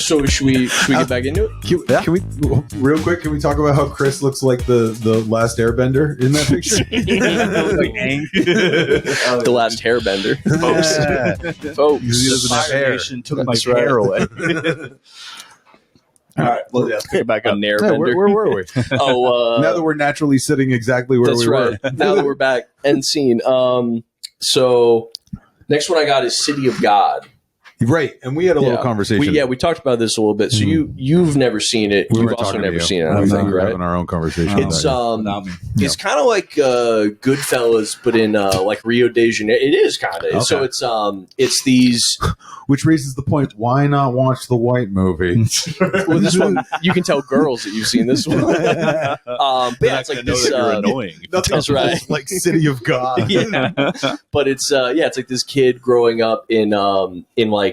So should we get back into it? Can we real quick? Can we talk about how Chris looks like the last Airbender in that picture? Like Aang. The last hairbender, folks. Folks, He doesn't have hair. Took my hair away. All right, well, yeah, pick it back up. An Yeah, airbender. where were we? Now that we're naturally sitting exactly where that's we right. were. Now that we're back and scene. So next one I got is City of God. Right, and we had a little conversation. We talked about this a little bit. So you've never seen it. We You've were also talking to never you. seen it. I We think, were right? having our own conversation. It's about it. it's kind of like Goodfellas, but in like Rio de Janeiro. It is kind of. Okay. So it's these. Which raises the point: why not watch the White movie? Well, this one you can tell girls that you've seen this one. But yeah, it's like know this. that you're annoying. That's right. Like City of God. Yeah, but it's it's like this kid growing up in like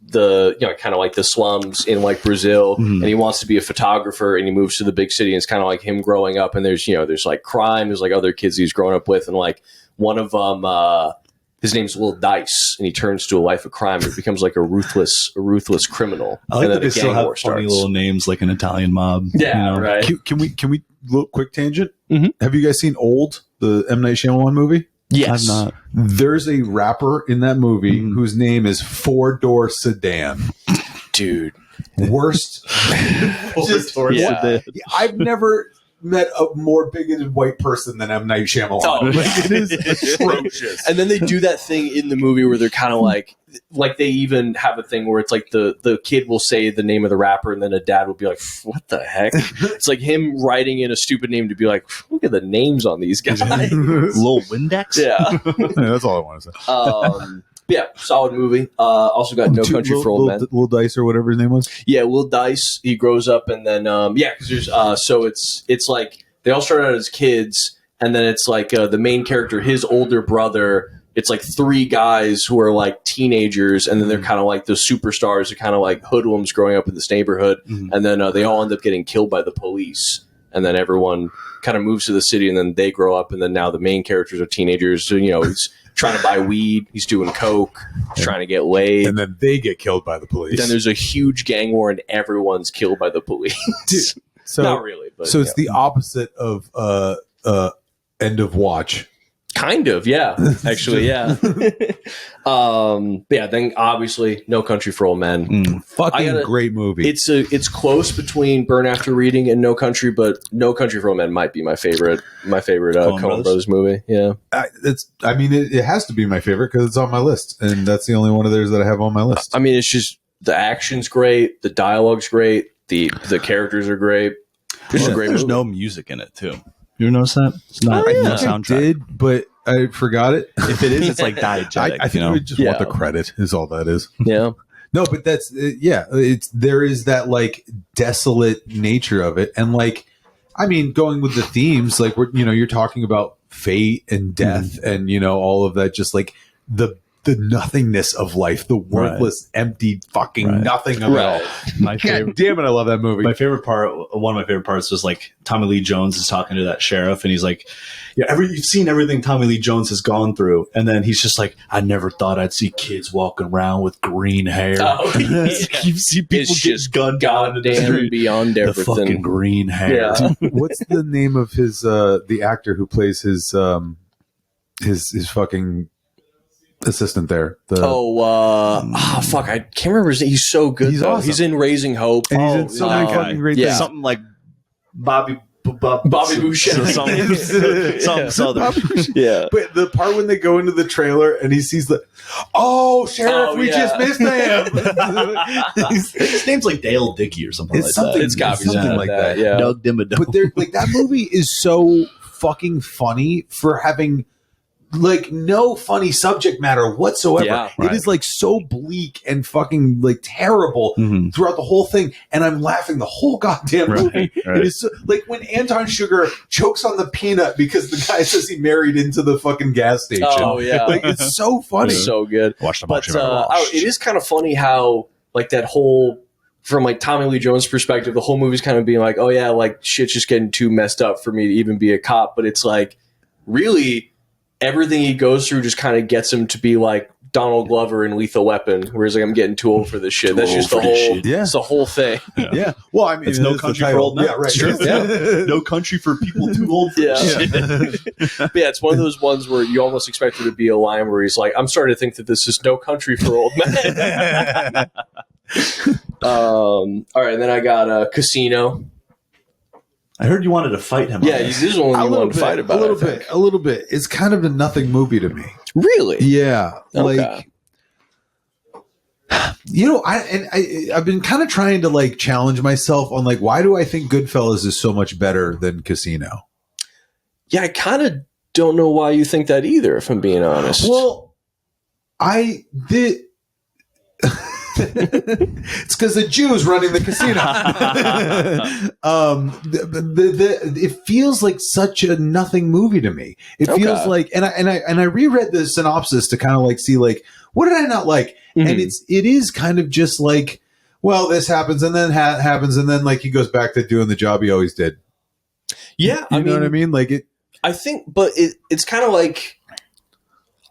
the kind of like the slums in like Brazil, and he wants to be a photographer, and he moves to the big city. And it's kind of like him growing up, and there's like crime, there's like other kids he's growing up with, and like one of them, his name's Will Dice, and he turns to a life of crime and becomes like a ruthless criminal. I like and that they still have funny little names like an Italian mob. Yeah, right. Can we look quick tangent? Mhm. Have you guys seen Old, the M. Night Shyamalan movie? Yes, I've not. There's a rapper in that movie whose name is 4-Door Sedan. dude. Worst. Yeah. I've never met a more bigoted white person than M. Night Shyamalan. Oh, Like, it is atrocious. And then they do that thing in the movie where they're kind of like they even have a thing where it's like the kid will say the name of the rapper, and then a dad will be like, "What the heck?" It's like him writing in a stupid name to be like, "Look at the names on these guys." Little Windex? Yeah. Yeah, that's all I want to say. Yeah, solid movie. Also got No Country for Old Men. Will Dice or whatever his name was. Yeah, Will Dice. He grows up, and then because there's so it's like they all start out as kids, and then it's like the main character, his older brother. It's like three guys who are like teenagers, and then they're kind of like the superstars, are kind of like hoodlums growing up in this neighborhood, and then they all end up getting killed by the police, and then everyone kind of moves to the city, and then they grow up, and then now the main characters are teenagers. So, he's trying to buy weed, he's doing coke, he's trying to get laid, And then they get killed by the police. then there's a huge gang war, and everyone's killed by the police. Dude, so, Not really, but so it's the opposite of End of Watch. kind of, yeah. Actually, yeah. But yeah, then obviously No Country for Old Men. Fucking great movie. It's close between Burn After Reading and No Country, but No Country for Old Men might be my favorite Coen Brothers movie. Yeah. It has to be my favorite because it's on my list, and that's the only one of theirs that I have on my list. I mean, it's just the action's great, the dialogue's great, the characters are great. It's a great There's movie. no music in it, too. You ever notice that? It's not Oh, yeah. no I soundtrack. did, but I forgot it. If it is, it's like diegetic. I think we just want the credit. Is all that is. Yeah. No, but that's there is that like desolate nature of it, and like going with the themes, like you're talking about fate and death, and all of that, just like the nothingness of life, the worthless, empty, fucking nothing of it all. My God favorite. damn it, I love that movie. One of my favorite parts was like Tommy Lee Jones is talking to that sheriff, and he's like, "Yeah, you've seen everything Tommy Lee Jones has gone through," and then he's just like, "I never thought I'd see kids walking around with green hair. Oh, yeah. You see people It's get just gunned down in the goddamn street. beyond The everything. fucking green hair." Yeah. What's the name of his the actor who plays his fucking assistant there? Fuck, I can't remember his name. He's so good. He's though. awesome. He's in Raising Hope. And he's in so many fucking great yeah. things. Something like Bobby Boucher. something southern. Yeah. But the part when they go into the trailer and he sees Sheriff, we just missed him. His name's like Dale Dickey or something It's like something- that. It's got to be something something like like that. that. Yeah. Doug Dimmadome. But they're like, that movie is so fucking funny for having like no funny subject matter whatsoever. Yeah, It is like so bleak and fucking like terrible Mhm. throughout the whole thing, and I'm laughing the whole goddamn movie. Right. It is so, like when Anton Sugar chokes on the peanut because the guy says he married into the fucking gas station. Oh, yeah. Like it's so funny. It's so good. Watch the But it is kind of funny how like that whole, from like Tommy Lee Jones' perspective, the whole movie's kind of being like, oh yeah, like shit's just getting too messed up for me to even be a cop. But it's like really everything he goes through just kind of gets him to be like Donald Glover in Lethal Weapon, where he's like, I'm getting too old for this shit. That's just the whole, it's the whole thing. Yeah. Well, I mean, it's No Country for Old Men. Yeah, right. Sure. Yeah. No Country for people too old for this shit. But yeah, it's one of those ones where you almost expect it to be a line where he's like, I'm starting to think that this is No Country for Old Men. All right, and then I got Casino. I heard you wanted to fight him. Yeah, this is one you wanted to fight about. A little bit. It's kind of a nothing movie to me. Really? Yeah. Okay. Like, I've been kind of trying to like challenge myself on like, why do I think Goodfellas is so much better than Casino? Yeah, I kind of don't know why you think that either, if I'm being honest. Well, I did. It's because the Jews running the casino. It feels like such a nothing movie to me. It feels like, and I reread the synopsis to kind of like see like, what did I not like? Mm-hmm. And it is kind of just like, well, this happens and then happens and then like he goes back to doing the job he always did. Yeah, you know what I mean? Like it. I think, but it's kind of like.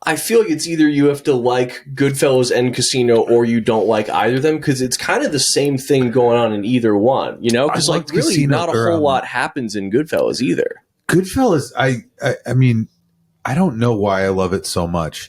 I feel like it's either you have to like Goodfellas and Casino or you don't like either of them because it's kind of the same thing going on in either one, you know? Because like really Casino, not a whole lot happens in Goodfellas either. Goodfellas, I mean, I don't know why I love it so much.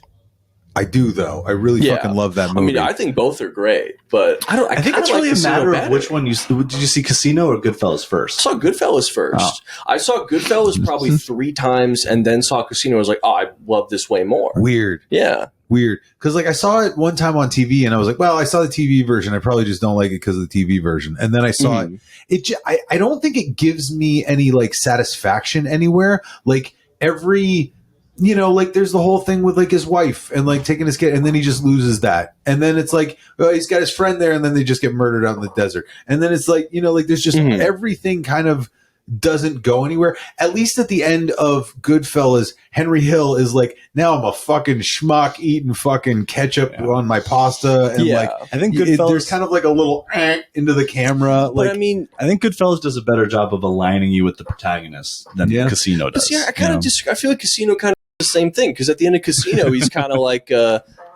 I do though. I really fucking love that movie. I mean, I think both are great, but I think it's really like a matter of which one did you see Casino or Goodfellas first? I saw Goodfellas first. Oh. I saw Goodfellas probably 3 times and then saw Casino. I was like, oh, I love this way more. Weird. Yeah. Weird. Because like I saw it one time on TV and I was like, well, I saw the TV version. I probably just don't like it because of the TV version. And then I saw it. I don't think it gives me any like satisfaction anywhere. Like every... You know, like there's the whole thing with like his wife and like taking his kid and then he just loses that. And then it's like, oh, he's got his friend there and then they just get murdered out in the desert. And then it's like, you know, like there's just everything kind of doesn't go anywhere. At least at the end of Goodfellas, Henry Hill is like, now I'm a fucking schmuck eating fucking ketchup on my pasta. And like, I think Goodfellas, there's kind of like a little into the camera. But like, I mean, I think Goodfellas does a better job of aligning you with the protagonist than Casino does. I kind of I feel like Casino kind of the same thing because at the end of Casino he's kind of like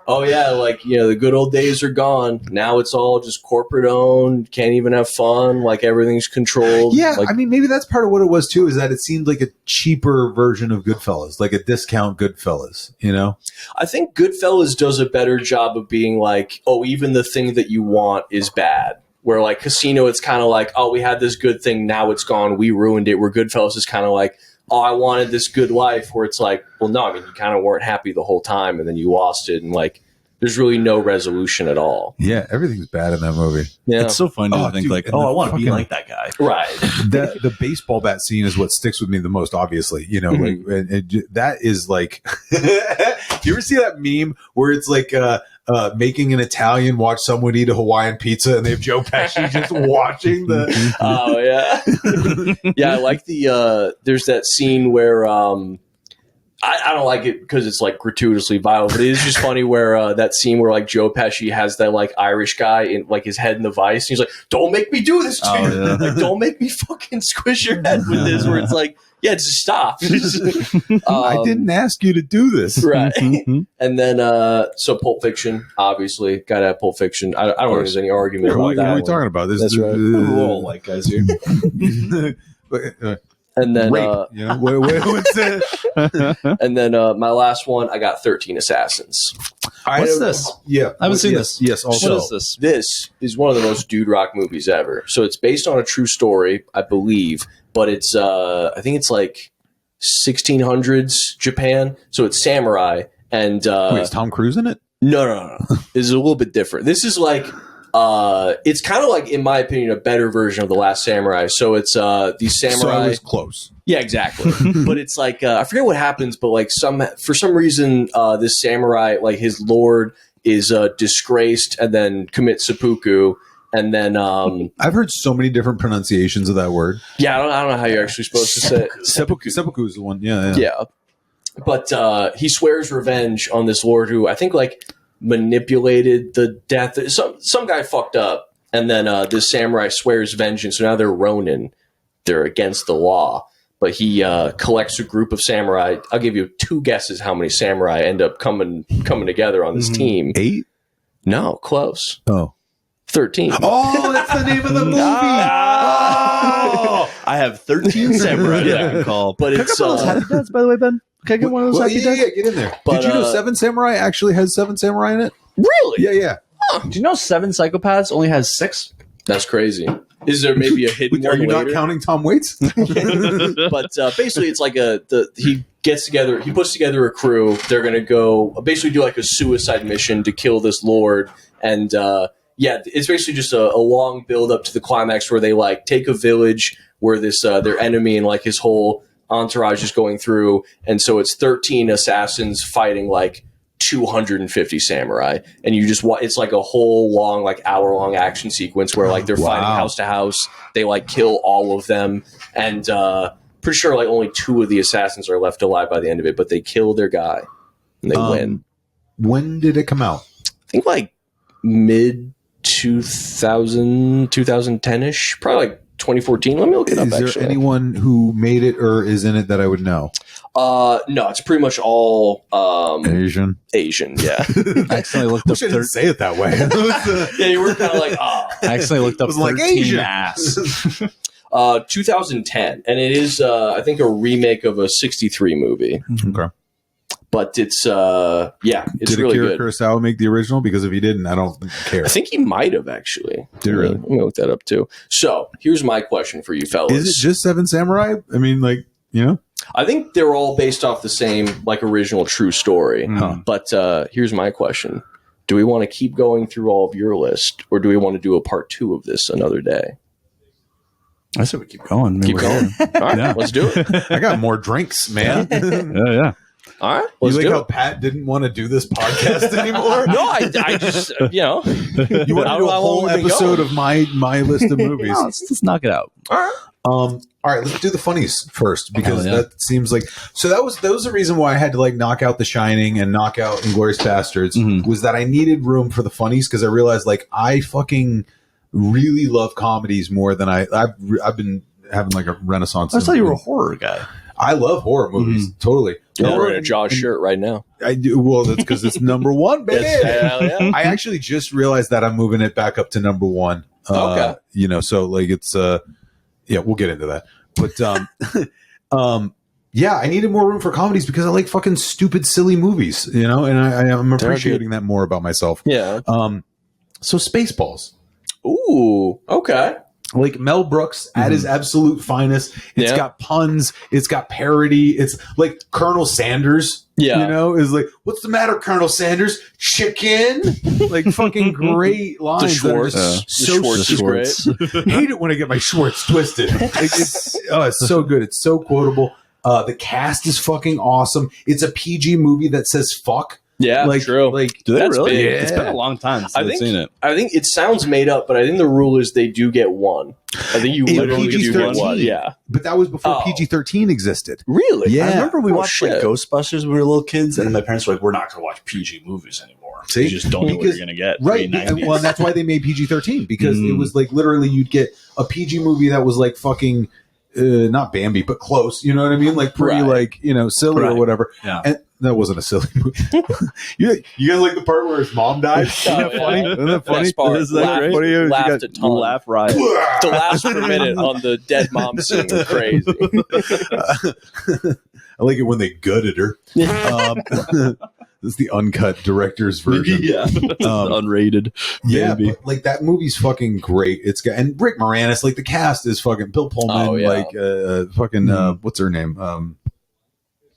oh yeah, like, you know, the good old days are gone, now it's all just corporate owned, can't even have fun, like everything's controlled. Like, I mean, maybe that's part of what it was too, is that it seemed like a cheaper version of Goodfellas, like a discount Goodfellas, you know? I think Goodfellas does a better job of being like, oh, even the thing that you want is bad. Where like Casino, it's kind of like, oh, we had this good thing, now it's gone, we ruined it. Where Goodfellas is kind of like, oh, I wanted this good life, where it's like, well, no, I mean, you kind of weren't happy the whole time and then you lost it. And like, there's really no resolution at all. Yeah, everything's bad in that movie. Yeah. It's so funny to think like, oh, I want to be like that guy. Right. The baseball bat scene is what sticks with me the most, obviously. You know, like, that is like, you ever see that meme where it's like, making an Italian watch someone eat a Hawaiian pizza and they have Joe Pesci just watching the... Oh, yeah. Yeah, I like there's that scene where... I don't like it because it's like gratuitously violent, but it is just funny where that scene where like Joe Pesci has that like Irish guy in like his head in the vice. And he's like, "Don't make me do this to you! Yeah. Like, don't make me fucking squish your head with this." Where it's like, yeah, just stop. I didn't ask you to do this, right? And then so Pulp Fiction, obviously, gotta have Pulp Fiction. I don't think there's any argument about that. What are we talking about? That's right. We're all like guys here. And then, you know, what's that? And then my last one, I got 13 Assassins. What's this? Yeah, I haven't seen this. Yes, also. What is this? This is one of the most dude rock movies ever. So it's based on a true story, I believe, but it's I think it's like 1600s Japan. So it's samurai, and wait, is Tom Cruise in it? No. This is a little bit different. This is like. It's kind of like, in my opinion, a better version of The Last Samurai. So it's these samurai. So I was close. Yeah, exactly. But it's like I forget what happens, but like for some reason, this samurai, like his lord, is disgraced and then commits seppuku. And then I've heard so many different pronunciations of that word. Yeah, I don't know how you're actually supposed to say it. Seppuku is the one. Yeah. But he swears revenge on this lord who I think like manipulated the death. Some guy fucked up, and then this samurai swears vengeance. So now they're Ronin. They're against the law. but he collects a group of samurai. I'll give you 2 guesses how many samurai end up coming together on this team. 8? No, close. Oh. 13. Oh, that's the name of the movie. Oh, I have 13 samurai that I can call. But Can I it's get one of those happy dads, by the way, Ben? Can I get one of those happy dads? Yeah, get in there. But, Did you know Seven Samurai actually has 7 samurai in it? really? Yeah. Do you know 7 Psychopaths only has 6? That's crazy. Is there maybe a hidden Are one you later? not counting Tom Waits? But basically, it's like he gets together, he puts together a crew. They're going to go basically do like a suicide mission to kill this lord. And it's basically just a long build up to the climax where they like take a village where this their enemy and like his whole entourage is going through. And so it's 13 assassins fighting like 250 samurai, and you just it's like a whole long like hour-long action sequence where like they're fighting house to house. They like kill all of them, and pretty sure like only 2 of the assassins are left alive by the end of it, but they kill their guy and they win. When did it come out? I think like mid 2010-ish, probably like 2014. Let me look it up. Is there anyone who made it or is in it that I would know? No, it's pretty much all Asian. Yeah. I accidentally looked up I didn't say it that way. Yeah, you were kind of like, I accidentally looked up was like 13 Asian. ass. 2010, and it is I think a remake of a 63 movie. Okay. But it's it's Did really Akira good. Kurosawa make the original? Because if he didn't, I don't care. I think he might have actually. Did he really? Let me look that up too. So here's my question for you fellas. Is it just 7 Samurai? I mean, like, you know? I think they're all based off the same like original true story. But here's my question: do we want to keep going through all of your list, or do we want to do a part 2 of this another day? I said we keep going. Keep going. All right, Yeah. let's do it. I got more drinks, man. Yeah. All right, You let's like do how it. Pat didn't want to do this podcast anymore? No, I just You want to do a whole episode of my list of movies? No, let's knock it out. All right, let's do the funnies first because Hell yeah. that seems like that was the reason why I had to like knock out The Shining and knock out Inglourious Bastards was that I needed room for the funnies because I realized like I fucking really love comedies more than I've been having like a renaissance. I thought you were a horror guy. I love horror movies totally. You're wearing a Jaws shirt right now. I do. Well, that's because it's number 1, baby. Hell yeah. I actually just realized that I'm moving it back up to number 1. Okay. You know, so like it's yeah, we'll get into that. But yeah, I needed more room for comedies because I like fucking stupid, silly movies, you know, and I'm appreciating that more about myself. Yeah. So Spaceballs. Ooh. Okay. Like Mel Brooks at his absolute finest. It's got puns. It's got parody. It's like Colonel Sanders. Yeah. You know, is like, what's the matter, Colonel Sanders? Chicken. Like fucking great lines. The that are Schwartz. just so The Schwartz is stupid. Hate it when I get my Schwartz twisted. Like, it's so good. It's so quotable. The cast is fucking awesome. It's a PG movie that says fuck. Yeah, like, true. Like, Do they That's really? big. It's been a long time since I've seen it. I think it sounds made up, but I think the rule is they do get 1. I think you literally do get 1. Yeah. But that was before Oh. PG-13 existed. Really? Yeah. I remember we watched like shit. Ghostbusters when we were little kids, and my parents were like, "We're not going to watch PG movies anymore. See? You just don't know what Because- you're going to get." Right. Pre-90s. Well, that's why they made PG-13 because it was like literally you'd get a PG movie that was like fucking not Bambi, but close. You know what I mean? Like pretty, Right. like, you know, silly or Right. whatever. Yeah. And that wasn't a silly movie. you guys like the part where his mom died? Oh, Isn't that funny? yeah. Isn't that funny? Best part. Isn't that Laughed- funny? You laughed got- a ton. Laugh riot. The last per minute on the dead mom scene was crazy. I like it when they gutted her. This is the uncut director's version. Yeah. Unrated. Yeah, Baby. but like that movie's fucking great. It's got and Rick Moranis, like the cast is fucking Bill Pullman, Oh, yeah. like fucking what's her name?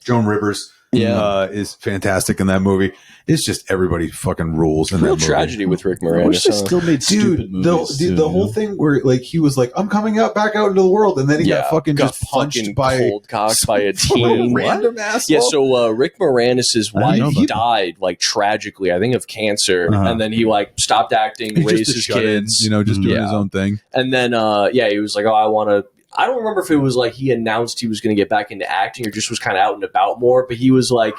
Joan Rivers. Yeah. Is fantastic in that movie. It's just everybody fucking rules in Real that movie. tragedy with Rick I wish Moranis. they huh? still made stupid Dude, movies. the too, whole you know? thing where like he was like, I'm coming out back out into the world, and then he got fucking just punched fucking by cold cocked by a some teen. random asshole. Yeah, so Rick Moranis' I didn't know wife about that. died like tragically, I think of cancer, Uh-huh. and then he like stopped acting, He's raised just a his shut-in, kids, you know, just doing Yeah. his own thing. and then he was like, oh, I want to. I don't remember if it was like he announced he was going to get back into acting or just was kind of out and about more, but he was like,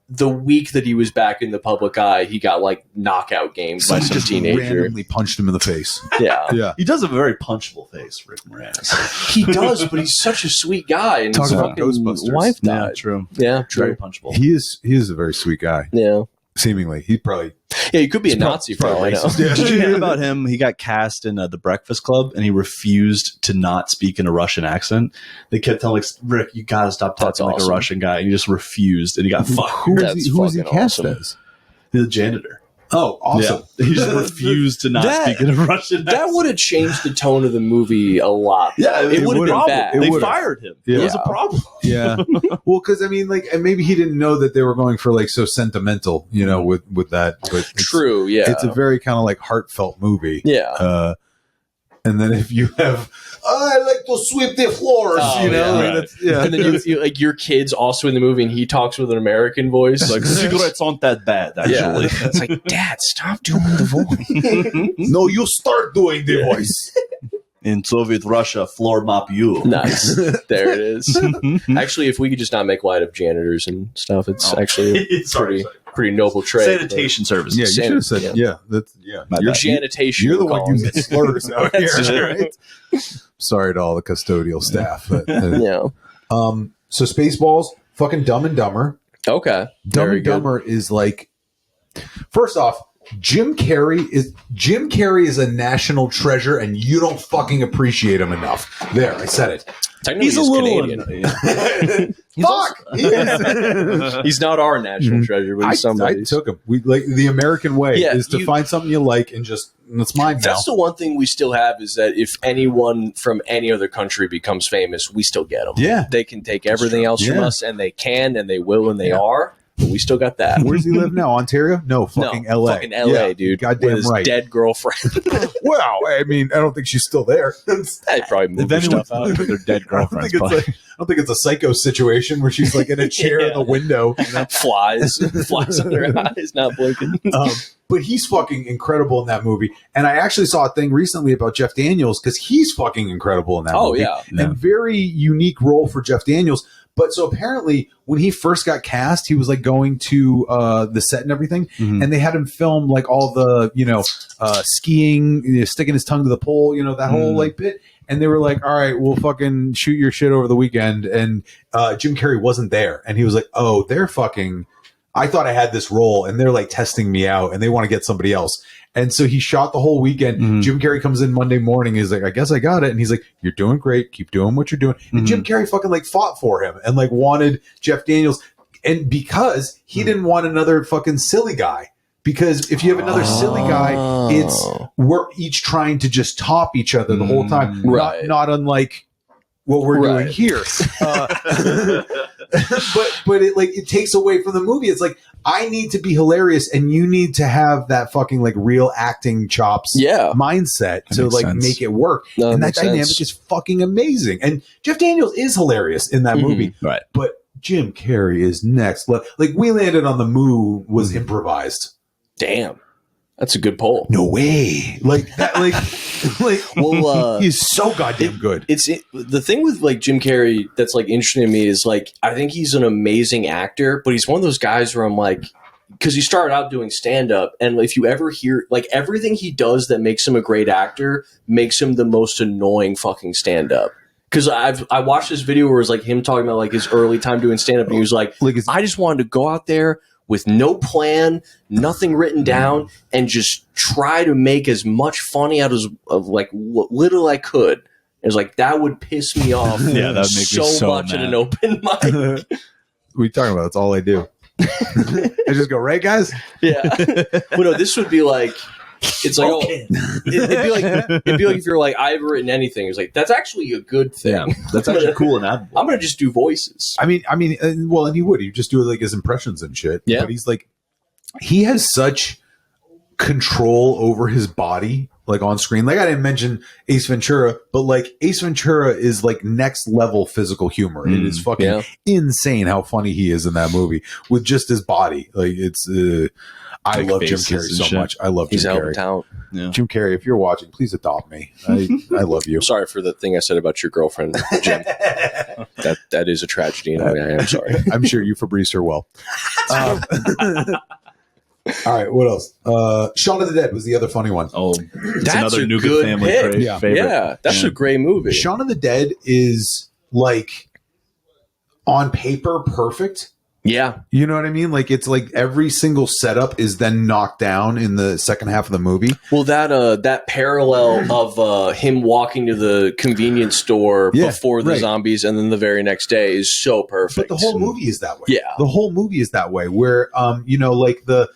the week that he was back in the public eye, he got like knockout gamed by some just teenager. randomly punched him in the face. Yeah. Yeah. He does have a very punchable face, Rick Moranis. He does, but he's such a sweet guy. And Talk his about fucking Ghostbusters. wife Yeah, died. true. Yeah, Very true. punchable. He is a very sweet guy. Yeah. Seemingly. He probably Yeah, he could be a Nazi for all I know. racist. Yeah. Did you hear about him? He got cast in The Breakfast Club, and he refused to not speak in a Russian accent. They kept telling Rick, "You gotta stop That's talking like awesome. a Russian guy." And he just refused, and he got fired. Who That's is he fucking cast awesome. as? The janitor. Oh, awesome. Yeah. He just refused to not That- speak in a Russian That accent. would have changed the tone of the movie a lot. Yeah, it would have been problem. bad. It They would've. fired him. Yeah. It was a problem. Yeah. Well, because I mean, like, and maybe he didn't know that they were going for like so sentimental, you know, with that. But it's, True, yeah. it's a very kind of like heartfelt movie. Yeah. And then if you have, I like to sweep the floors, Oh, you know, yeah. and it's, yeah. And then you like your kid's also in the movie, and he talks with an American voice. Like, cigarettes aren't that bad, actually. Yeah. It's like, Dad, stop doing the voice. No, you start doing the voice. In Soviet Russia, floor mop you. Nice. There it is. Actually, if we could just not make light of janitors and stuff, it's actually a Sorry. pretty noble trade. Sanitation services. Yeah, you should have said, Yeah. yeah, that's, yeah. My You're, bad. Janitation. you're the we're one calling using it. slurs out here, That's true. right? Sorry to all the custodial staff. But, Yeah. so Spaceballs, fucking Dumb and Dumber. Okay. Dumb Very and good. Dumber is like, first off, Jim Carrey is a national treasure, and you don't fucking appreciate him enough. There, I said it. Technically, He's a little Canadian. Fuck, he is. He's not our national treasure, but I he's somebody's. took him. We like the American way Yeah, is to find something you like and just it's mine now. That's the one thing we still have is that if anyone from any other country becomes famous, we still get them. Yeah. They can take everything else from Yeah. us, and they can, and they will, and they Yeah. are. But we still got that. Where does he live now? Ontario? No, fucking No, LA. Fucking LA, Yeah, dude. Goddamn with his right. dead girlfriend. Well, I mean, I don't think she's still there. They probably moved her stuff out. with their dead I don't girlfriends. think it's I don't think it's a psycho situation where she's like in a chair in the window. You know? Flies on her eyes, not blinking. But he's fucking incredible in that movie. And I actually saw a thing recently about Jeff Daniels because he's fucking incredible in that Oh, movie. yeah. And very unique role for Jeff Daniels. But so apparently when he first got cast, he was like going to the set and everything. Mhm. And they had him film like all the, skiing, sticking his tongue to the pole, that whole like bit. And they were like, all right, we'll fucking shoot your shit over the weekend. And Jim Carrey wasn't there. And he was like, oh, they're fucking, I thought I had this role and they're like testing me out and they want to get somebody else. And so he shot the whole weekend. Mhm. Jim Carrey comes in Monday morning. He's like, I guess I got it. And he's like, you're doing great. Keep doing what you're doing. And Jim Carrey fucking like fought for him and like wanted Jeff Daniels. And because he didn't want another fucking silly guy. Because if you have another silly guy, it's we're each trying to just top each other the whole time. Right. Not unlike what we're doing Right. here. But it takes away from the movie. It's like I need to be hilarious, and you need to have that fucking like real acting chops, Yeah. mindset to makes like sense. make it work. No, And that makes dynamic sense. is fucking amazing. And Jeff Daniels is hilarious in that Mhm. movie, Right. but Jim Carrey is next. Like We Landed on the Moon was improvised. Damn. That's a good poll. No way. Like that. Like Well, he's so goddamn good. The thing with like Jim Carrey that's like interesting to me is like I think he's an amazing actor, but he's one of those guys where I'm like, because he started out doing stand up, and if you ever hear like everything he does that makes him a great actor makes him the most annoying fucking stand up. Because I watched this video where it was like him talking about like his early time doing stand up, and he was like, I just wanted to go out there with no plan, nothing written down, and just try to make as much funny out of like what little I could. It was like that would piss me off. Yeah, that would make me so much at mad. an open mic. What are you talking about? That's all I do. I just go, right, guys? Yeah. Well, no, this would be like it's like it'd be like if you're like I've written anything. It's like that's actually a good thing. Yeah, that's actually cool and admirable. I'm gonna just do voices. I mean, well, and he would. He'd just do like his impressions and shit. Yeah. But he's like, he has such control over his body like on screen. Like I didn't mention Ace Ventura, but like Ace Ventura is like next level physical humor. It is fucking insane how funny he is in that movie with just his body. Like it's I love Jim Carrey so much. I love Jim Carrey. Talent. Yeah. Jim Carrey, if you're watching, please adopt me. I love you. I'm sorry for the thing I said about your girlfriend, Jim. that is a tragedy, and I am sorry. I'm sure you Fabrice her well. All right, what else? Shaun of the Dead was the other funny one. Oh, that's another a New good family pick. favorite. Yeah, that's a great movie. Shaun of the Dead is like on paper perfect. Yeah. You know what I mean? Like it's like every single setup is then knocked down in the second half of the movie. Well, that parallel of him walking to the convenience store before the zombies and then the very next day is so perfect. But the whole movie is that way. Yeah. The whole movie is that way where you know, like the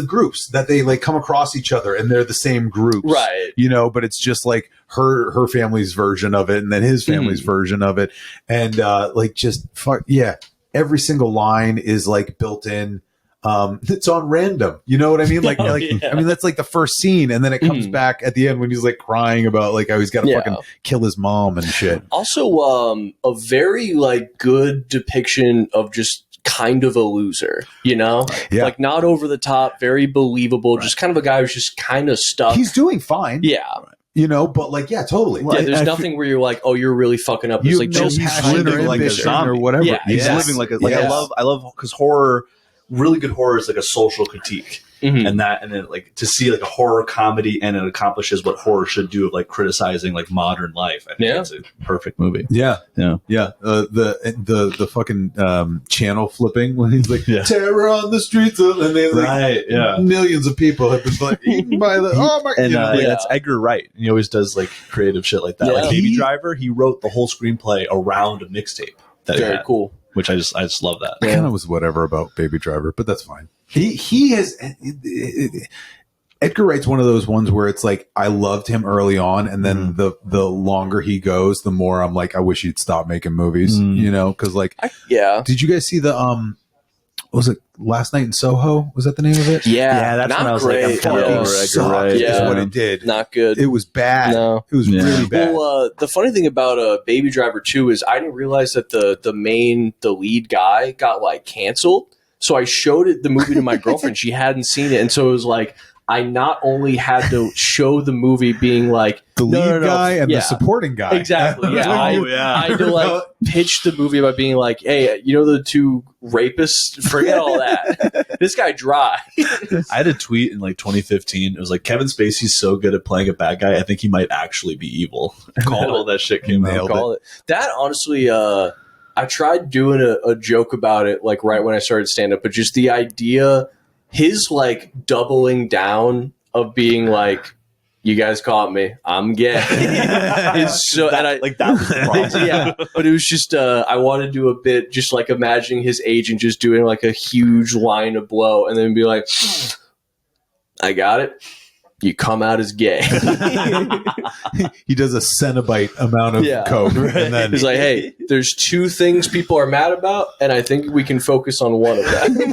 groups that they like come across each other and they're the same groups. Right. You know, but it's just like her family's version of it and then his family's version of it. And like just every single line is like built in. It's on random. You know what I mean? Like, I mean, that's like the first scene. And then it comes back at the end when he's like crying about like how he's got to fucking kill his mom and shit. Also, a very like good depiction of just kind of a loser, you know? Yeah. Like not over the top, very believable, just kind of a guy who's just kind of stuck. He's doing fine. Yeah. You know, but like, yeah, totally. Yeah, there's nothing where you're like, oh, you're really fucking up. It's like just kind of like a zombie or whatever. Yeah, he's living like a I love because horror, really good horror is like a social critique. And then like to see like a horror comedy and it accomplishes what horror should do of like criticizing like modern life. I think it's a perfect movie. Yeah. The fucking channel flipping when he's like terror on the streets and they like millions of people have been like eaten by the that's Edgar Wright. He always does like creative shit like that. Like Baby Driver, he wrote the whole screenplay around a mixtape. Very cool. Which I just love that. I kind of was whatever about Baby Driver, but that's fine. He has Edgar Wright's one of those ones where it's like I loved him early on, and then the longer he goes, the more I'm like I wish he'd stop making movies. You know, because like did you guys see the was it Last Night in Soho? Was that the name of it? Yeah, that's not when I was great. like, I'm kind of over Edgar Wright. Is what it did. Not good. It was bad. No. It was really bad. Well, the funny thing about Baby Driver 2 is I didn't realize that the lead guy got like canceled. So I showed the movie to my girlfriend. She hadn't seen it, and so it was like I not only had to show the movie being like the lead guy and the supporting guy. Exactly. Yeah. I had to like pitch the movie by being like, hey, you know the two rapists? Forget all that. This guy dry. I had a tweet in like 2015. It was like Kevin Spacey's so good at playing a bad guy. I think he might actually be evil. All that shit came out. That honestly, I tried doing a joke about it like right when I started stand up, but just the idea. His like doubling down of being like, "You guys caught me, I'm gay." It's so that was the problem. But it was just I wanted to do a bit just like imagining his agent just doing like a huge line of blow and then be like, "I got it. You come out as gay." He does a Cenobite amount of coke, and then he's like, "Hey, there's two things people are mad about, and I think we can focus on one of them."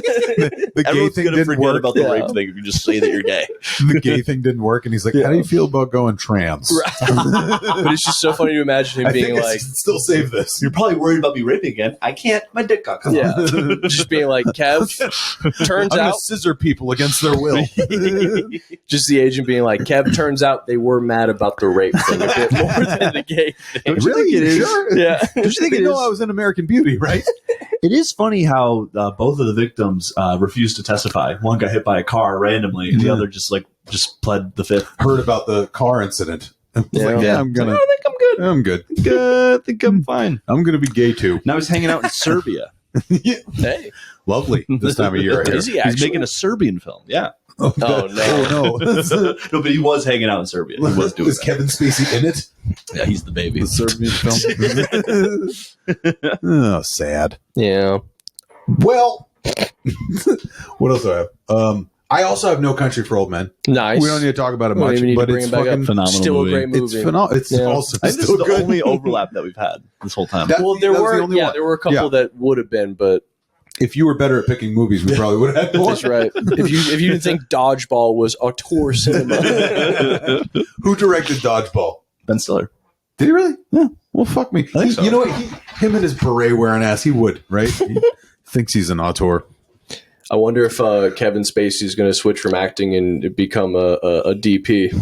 The gay thing didn't work. About the rape thing if you just say that you're gay. The gay thing didn't work, and he's like, "How do you feel about going trans?" But it's just so funny to imagine him being like, "Still save this." You're probably worried about me raping again. I can't. My dick got cut off. Just being like, Kev. Turns I'm out gonna scissor people against their will. Just the agent being like, Kev. Turns out they were mad about the rape thing a bit more than the gay thing. Really? It is. Sure? Yeah. Don't you think you know I was in American Beauty, right? It is funny how both of the victims refused to testify. One got hit by a car randomly, and the other just pled the fifth. Heard about the car incident. I'm gonna. I think I'm good. I'm good. Good. I think I'm fine. I'm gonna be gay too. Now he's hanging out in Serbia. Hey, lovely this time of year. Is he actually? He's making a Serbian film. Yeah. Oh no! No, but he was hanging out in Serbia. He was doing. Was Kevin Spacey in it? Yeah, he's the baby. The Serbian film. Oh, sad. Yeah. Well, what else do I have? I also have No Country for Old Men. Nice. We don't need to talk about it much, but it's fucking phenomenal. Still movie. a great movie. It's phenomenal. It's also I think this is the only overlap that we've had this whole time. Well, there were a couple that would have been, but If you were better at picking movies, we probably would have had more. That's right. If you didn't think Dodgeball was auteur cinema. Who directed Dodgeball? Ben Stiller. Did he really? Yeah. Well, fuck me. think so. You know what? Him and his beret wearing ass, he would, right? He thinks he's an auteur. I wonder if Kevin Spacey is going to switch from acting and become a DP.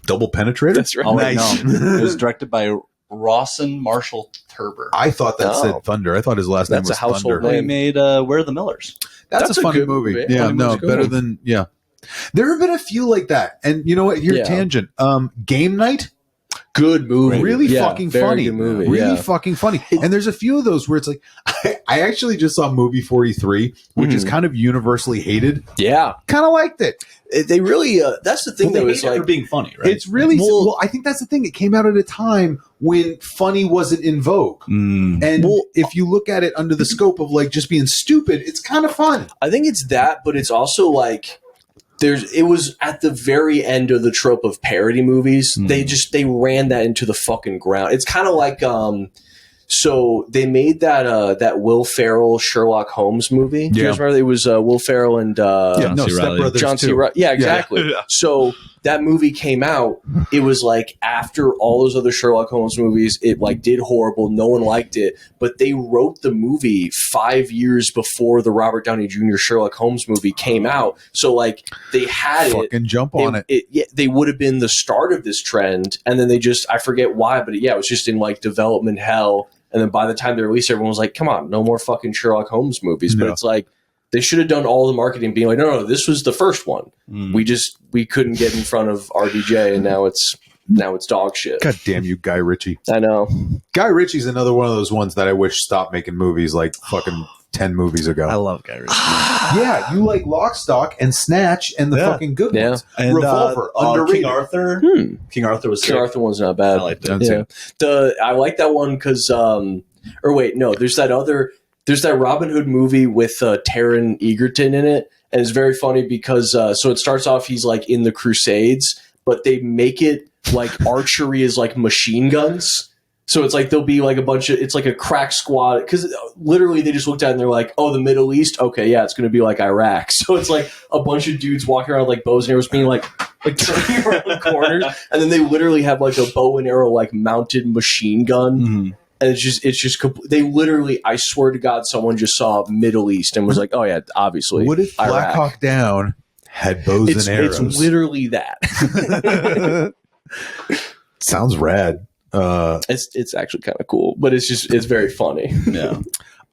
Double penetrator? That's right. Oh, wait, Nice. no. It was directed by Rawson Marshall Turber. I thought that said Thunder. I thought his last name That's was a household Thunder. He made Where Are the Millers? That's a funny good movie. movie. Yeah, Funny no, movie's a good better one. than, yeah. There have been a few like that. And you know what? Here, Yeah. tangent. Game Night? Good movie. Really Yeah, fucking very funny. Good movie. Really yeah. fucking funny. And there's a few of those where it's like, I actually just saw movie 43, which is kind of universally hated. Yeah. Kind of liked it. They really, that's the thing Well, that they was hate it like, for being funny, right? It's really Well- well. I think that's the thing. It came out at a time when funny wasn't in vogue, and if you look at it under the scope of like just being stupid, it's kind of fun. I think it's that, but it's also like, it was at the very end of the trope of parody movies. They ran that into the fucking ground. It's kind of like, so they made that Will Ferrell Sherlock Holmes movie. Do you guys remember? It was Will Ferrell and John C. Step Reilly. Brothers John C. too. Reilly. Yeah, exactly. Yeah. So that movie came out. It was like after all those other Sherlock Holmes movies, it like did horrible. No one liked it, but they wrote the movie 5 years before the Robert Downey Jr. Sherlock Holmes movie came out. So like they had Fucking jump on it. Yeah, they would have been the start of this trend, and then they just I forget why, but yeah, it was just in like development hell. And then by the time they released, everyone was like, "Come on, no more fucking Sherlock Holmes movies." But No. it's like they should have done all the marketing, being like, "No, this was the first one. We couldn't get in front of RDJ, and now it's dog shit." God damn you, Guy Ritchie. I know. Guy Ritchie's another one of those ones that I wish stopped making movies like fucking 10 movies ago. I love Guy Ritchie. Yeah, you like Lock, Stock, and Snatch and the Yeah. fucking good Yeah. ones. And, Revolver, underrated. King Arthur. King Arthur was King sick. Arthur one's not bad. I liked it. That's Yeah, I like that one because, or wait, no, there's that Robin Hood movie with Taron Egerton in it, and it's very funny because so it starts off he's like in the Crusades, but they make it like archery is like machine guns. So it's like there'll be like it's like a crack squad because literally they just looked at it and they're like, oh, the Middle East, okay, yeah, it's going to be like Iraq. So it's like a bunch of dudes walking around with, like bows and arrows, being like turning around corners, and then they literally have like a bow and arrow like mounted machine gun. And it's just they literally, I swear to God, someone just saw Middle East and was like, oh yeah, obviously. What if Black Iraq. Hawk Down had bows It's and arrows? literally that. Sounds rad. It's actually kind of cool, but it's very funny. Yeah.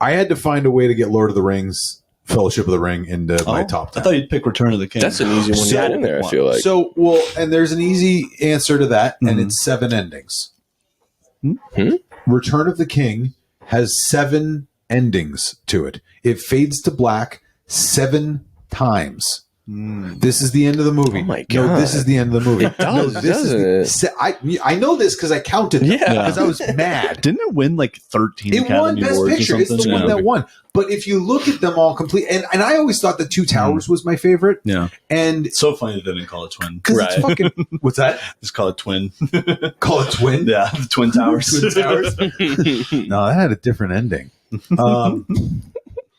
I had to find a way to get Lord of the Rings, Fellowship of the Ring into my top I 10. thought you'd pick Return of the King. That's an easy one to So- get in there, I feel like. So, well, and there's an easy answer to that, and it's 7 endings. Return of the King has 7 endings to it. It fades to black 7 times. This is the end of the movie. Oh my No, God. this is the end of the movie. It does, no, this doesn't is it? I know this because I counted them. Yeah. Because I was mad. Didn't it win like 13 It won Academy Best Awards Picture. or It's something? the one that won. But if you look at them all complete, and I always thought the Two Towers was my favorite. Yeah. And It's so funny that they didn't call it Twin. because it's fucking, what's that? Just call it Twin. Call it Twin? Yeah, the Twin Towers. Twin Towers? No, that had a different ending.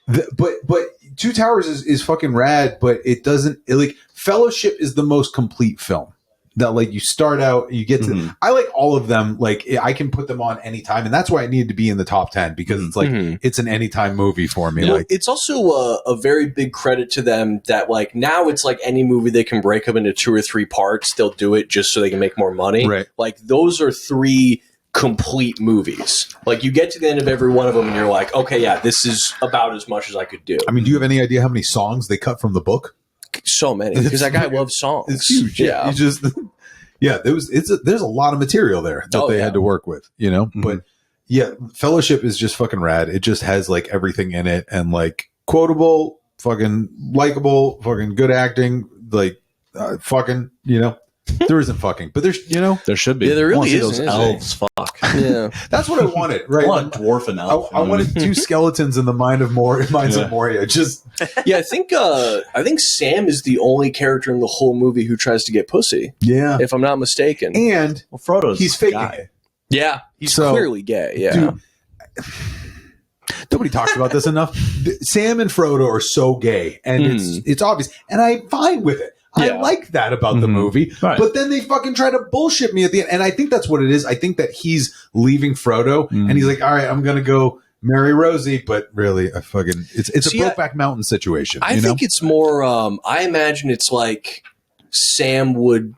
But Two Towers is fucking rad, but it doesn't like Fellowship is the most complete film. That like you start out, you get to. I like all of them. Like I can put them on anytime, and that's why I needed to be in the top 10 because it's like it's an anytime movie for me. Well, Like it's also a very big credit to them that like now it's like any movie they can break up into 2 or 3 parts, they'll do it just so they can make more money. Right. Like those are 3 complete movies. Like you get to the end of every one of them and you're like, okay, yeah, this is about as much as I could do. I mean, do you have any idea how many songs they cut from the book? So many because that guy loves songs. It's huge. Yeah. You just there's a lot of material there that they had to work with, you know. But yeah, Fellowship is just fucking rad. It just has like everything in it and like quotable, fucking likable, fucking good acting, like fucking, you know. There isn't fucking, but there's, you know, There should be. Yeah, there I wanna really see isn't, those is there? elves. Fuck. Yeah. that's what I wanted, right? I want a dwarf and elf. I wanted 2 skeletons in the minds of Moria. Just Yeah, I think Sam is the only character in the whole movie who tries to get pussy, yeah, if I'm not mistaken. and Well, Frodo's he's faking guy. it. Yeah, he's So, clearly gay. Yeah. Dude, Nobody talks about this enough. Sam and Frodo are so gay, and it's obvious, and I'm fine with it. I like that about the movie, Right. but then they fucking try to bullshit me at the end, and I think that's what it is. I think that he's leaving Frodo, and he's like, "All right, I'm gonna go marry Rosie," but really, it's a Brokeback Mountain situation. I think it's more. I imagine it's like Sam would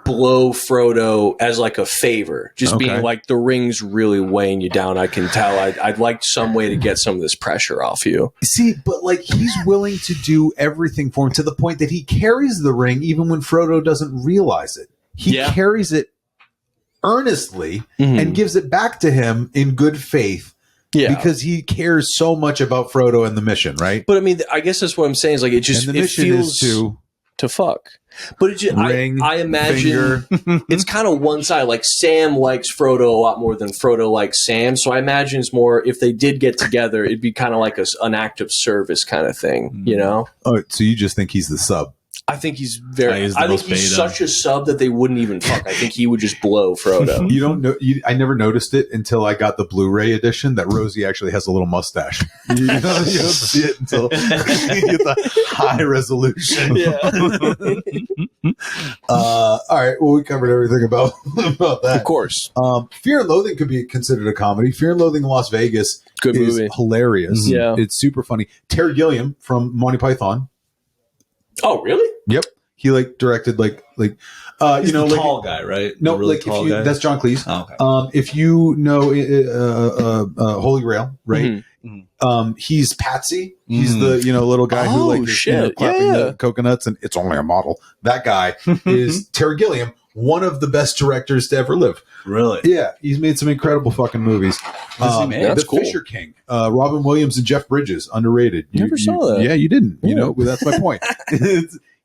blow Frodo as like a favor, just being like, the ring's really weighing you down. I can tell. I'd like some way to get some of this pressure off you. See, but like he's willing to do everything for him to the point that he carries the ring even when Frodo doesn't realize it. He carries it earnestly and gives it back to him in good faith. Yeah, because he cares so much about Frodo and the mission, right? But I mean, I guess that's what I'm saying. Is like it feels to fuck. But it just, ring, I imagine it's kind of one side. Like Sam likes Frodo a lot more than Frodo likes Sam. So I imagine it's more, if they did get together, it'd be kind of like an act of service kind of thing, you know? Oh, so you just think he's the sub? I think he's I think he's such a sub that they wouldn't even fuck. I think he would just blow Frodo. You don't know. I never noticed it until I got the Blu-ray edition that Rosie actually has a little mustache. You don't see it until you get the high resolution. Yeah. All right. Well, we covered everything about that. Of course. Fear and Loathing could be considered a comedy. Fear and Loathing in Las Vegas Good is movie. Hilarious. Yeah. It's super funny. Terry Gilliam from Monty Python. Oh, really? Yep. He directed He's the tall guy, right? No, the really like tall if you, guy? that's John Cleese. Oh, okay. If you know Holy Grail, right? He's Patsy. He's the little guy who is clapping the coconuts, and it's only a model. That guy is Terry Gilliam, one of the best directors to ever live. Really? Yeah, he's made some incredible fucking movies. That's cool. Fisher King, Robin Williams and Jeff Bridges, underrated. Never saw that. Yeah, you didn't. You know, that's my point.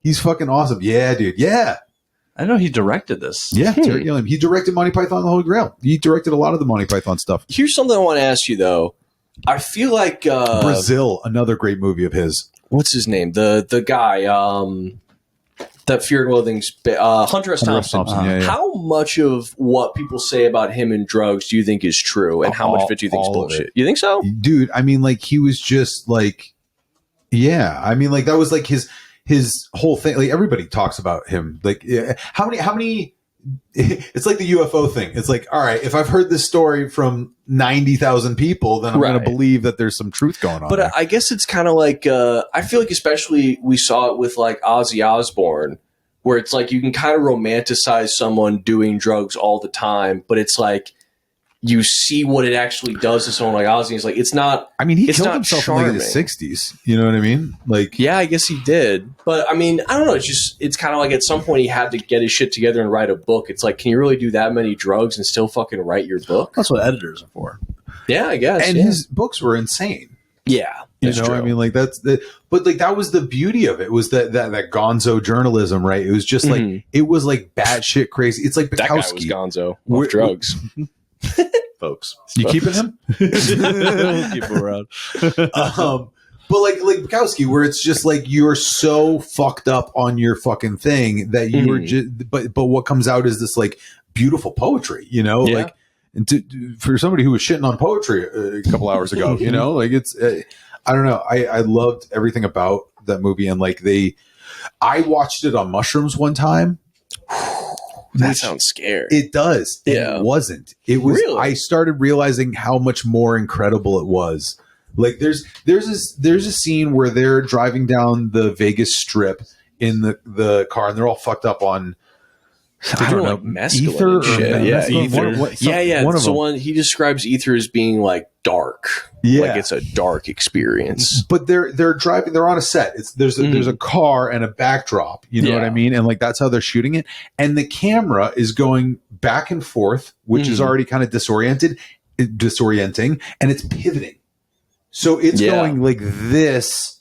He's fucking awesome. Yeah, dude. Yeah. I know he directed this. Yeah, Terry Gilliam. He directed Monty Python and the Holy Grail. He directed a lot of the Monty Python stuff. Here's something I want to ask you, though. I feel like Brazil, another great movie of his. What's his name? The guy that Fear and Loathing's Hunter S. Thompson. Yeah. How much of what people say about him and drugs do you think is true, and how much of it do you think is bullshit? You think so, dude? I mean, like he was just like, yeah. I mean, like that was like his whole thing. Like everybody talks about him. Like how many? It's like the UFO thing. It's like, all right, if I've heard this story from 90,000 people, then I'm going to believe that there's some truth going on. But there. I guess it's kind of like I feel like especially we saw it with like Ozzy Osbourne, where it's like you can kind of romanticize someone doing drugs all the time, but it's like you see what it actually does to someone like Ozzy. It's like it's not. I mean, he it's killed not himself charming. in like the 60s. You know what I mean? Like, yeah, I guess he did. But I mean, I don't know. It's kind of like at some point he had to get his shit together and write a book. It's like, can you really do that many drugs and still fucking write your book? That's what editors are for. Yeah, I guess. And his books were insane. Yeah, you know, true. I mean, like but like that was the beauty of it, was that gonzo journalism, right? It was just like it was like batshit crazy. It's like Bukowski. That guy was gonzo with drugs. Folks, you keeping him? Keep him around. But like Bukowski, where it's just like you're so fucked up on your fucking thing that you were just, but what comes out is this like beautiful poetry, you know, like. And for somebody who was shitting on poetry a couple hours ago, you know, like it's, I don't know. I loved everything about that movie. And like I watched it on mushrooms one time. That sounds scary. It does. Yeah. It wasn't. It was, really? I started realizing how much more incredible it was. Like there's a scene where they're driving down the Vegas Strip in the car and they're all fucked up on, I don't know, like mescaline and shit. Yeah, ether. One of them. One he describes ether as being like dark. Yeah, like it's a dark experience. But they're driving. They're on a set. There's a car and a backdrop. You know what I mean? And like that's how they're shooting it. And the camera is going back and forth, which is already kind of disorienting, and it's pivoting. So it's going like this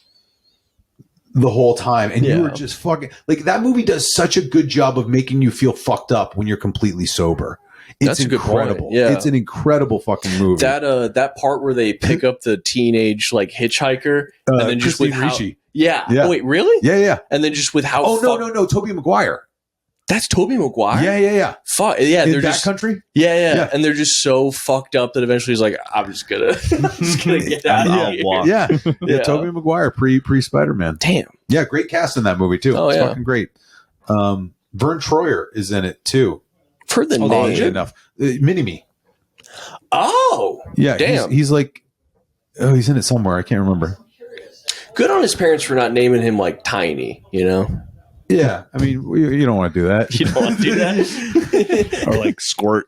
the whole time, and you were just fucking like that movie does such a good job of making you feel fucked up when you're completely sober. It's incredible. Yeah, it's an incredible fucking movie. That part where they pick up the teenage like hitchhiker and then just Christine with how, Ricci. yeah. Oh, wait, really? Yeah. And then just with how no, Tobey Maguire. That's Tobey Maguire? Yeah. Fuck. Yeah, In they're that just country? Yeah. And they're just so fucked up that eventually he's like, I'm just gonna get out of I'll here. walk. Yeah. Yeah. Tobey Maguire pre Spider-Man. Damn. Yeah, great cast in that movie too. Oh, It's yeah. fucking great. Vern Troyer is in it too. For the Oddly name. enough. Mini-Me. Oh. Yeah, Damn. he's like, oh, he's in it somewhere. I can't remember. Good on his parents for not naming him like Tiny, you know? Yeah, I mean, you don't want to do that. You don't want to do that? Or like Squirt.